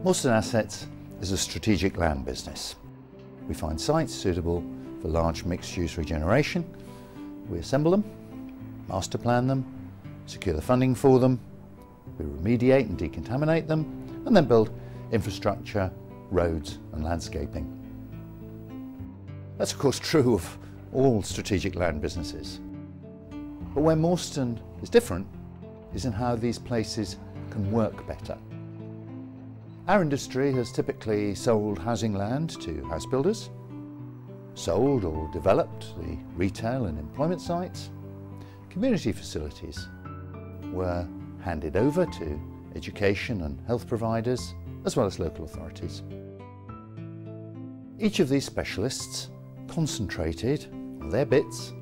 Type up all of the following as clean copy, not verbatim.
Mawston Assets is a strategic land business. We find sites suitable for large mixed-use regeneration. We assemble them, master plan them, secure the funding for them, we remediate and decontaminate them, and then build infrastructure, roads and landscaping. That's of course true of all strategic land businesses. But where Mawston is different is in how these places can work better. Our industry has typically sold housing land to house builders, sold or developed the retail and employment sites. Community facilities were handed over to education and health providers, as well as local authorities. Each of these specialists concentrated on their bits,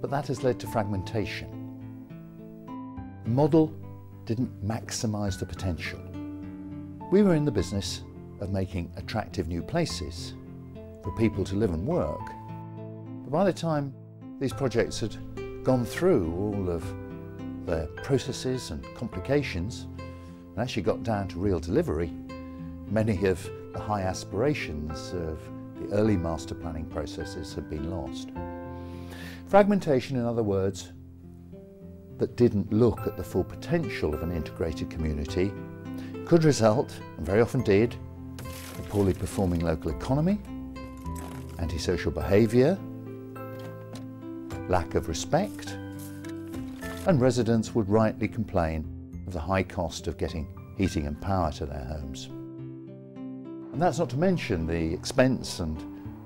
but that has led to fragmentation. The model didn't maximise the potential. We were in the business of making attractive new places for people to live and work. But by the time these projects had gone through all of their processes and complications and actually got down to real delivery, many of the high aspirations of the early master planning processes had been lost. Fragmentation, in other words, that didn't look at the full potential of an integrated community could result, and very often did, a poorly performing local economy, antisocial behaviour, lack of respect, and residents would rightly complain of the high cost of getting heating and power to their homes. And that's not to mention the expense and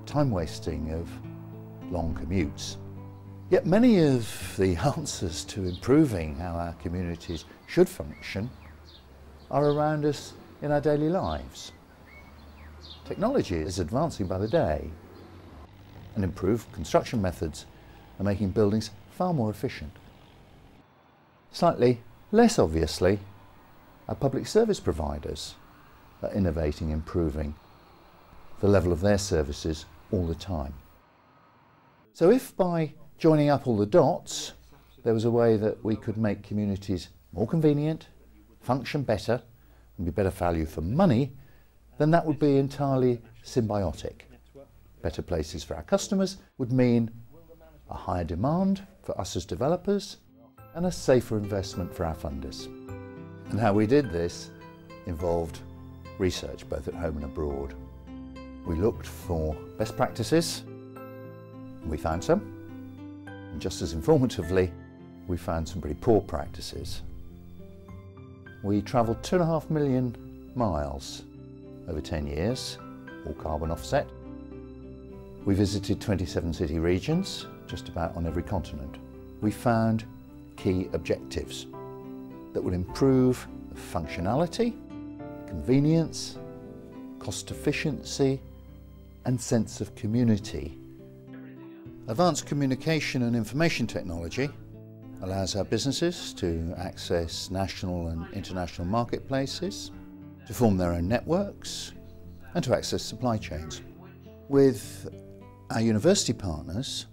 time wasting of long commutes. Yet many of the answers to improving how our communities should function are around us in our daily lives. Technology is advancing by the day, and improved construction methods are making buildings far more efficient. Slightly less obviously, our public service providers are innovating, improving the level of their services all the time. So if by joining up all the dots, there was a way that we could make communities more convenient, function better, and be better value for money, then that would be entirely symbiotic. Better places for our customers would mean a higher demand for us as developers and a safer investment for our funders. And how we did this involved research both at home and abroad. We looked for best practices, and we found some. And just as informatively, we found some pretty poor practices. We travelled 2.5 million miles over 10 years, all carbon offset. We visited 27 city regions, just about on every continent. We found key objectives that would improve functionality, convenience, cost efficiency, and sense of community. Advanced communication and information technology allows our businesses to access national and international marketplaces, to form their own networks, and to access supply chains. With our university partners,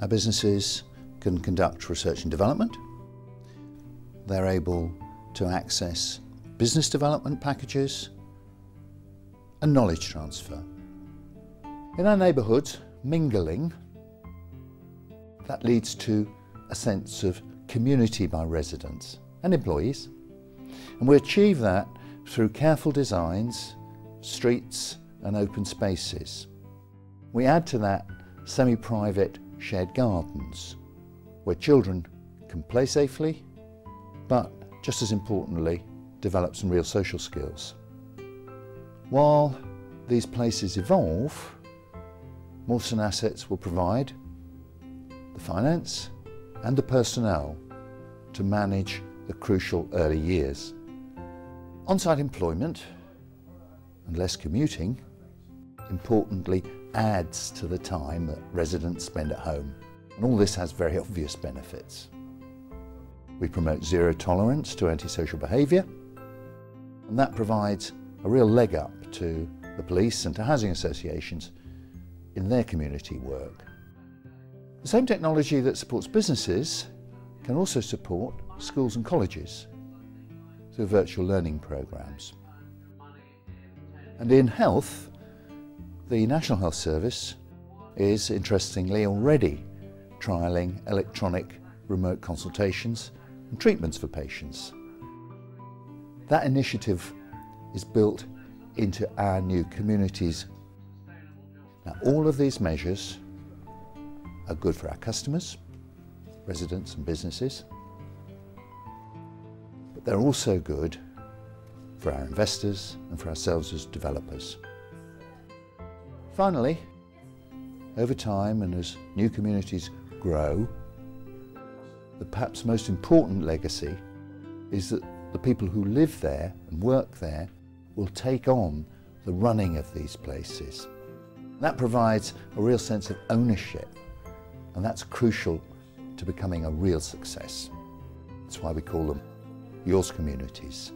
our businesses can conduct research and development. They're able to access business development packages and knowledge transfer. In our neighbourhoods, mingling, that leads to a sense of community by residents and employees. And we achieve that through careful designs, streets and open spaces. We add to that semi-private shared gardens where children can play safely, but just as importantly, develop some real social skills. While these places evolve, Mawston Assets will provide the finance and the personnel to manage the crucial early years. On-site employment and less commuting, importantly, adds to the time that residents spend at home. And all this has very obvious benefits. We promote zero tolerance to antisocial behaviour, and that provides a real leg up to the police and to housing associations in their community work. The same technology that supports businesses can also support schools and colleges through virtual learning programs. And in health, the National Health Service is, interestingly, already trialling electronic remote consultations and treatments for patients. That initiative is built into our new communities. Now, all of these measures are good for our customers, residents and businesses, but they're also good for our investors and for ourselves as developers. Finally, over time and as new communities grow, the perhaps most important legacy is that the people who live there and work there will take on the running of these places. That provides a real sense of ownership, and that's crucial to becoming a real success. That's why we call them yours communities.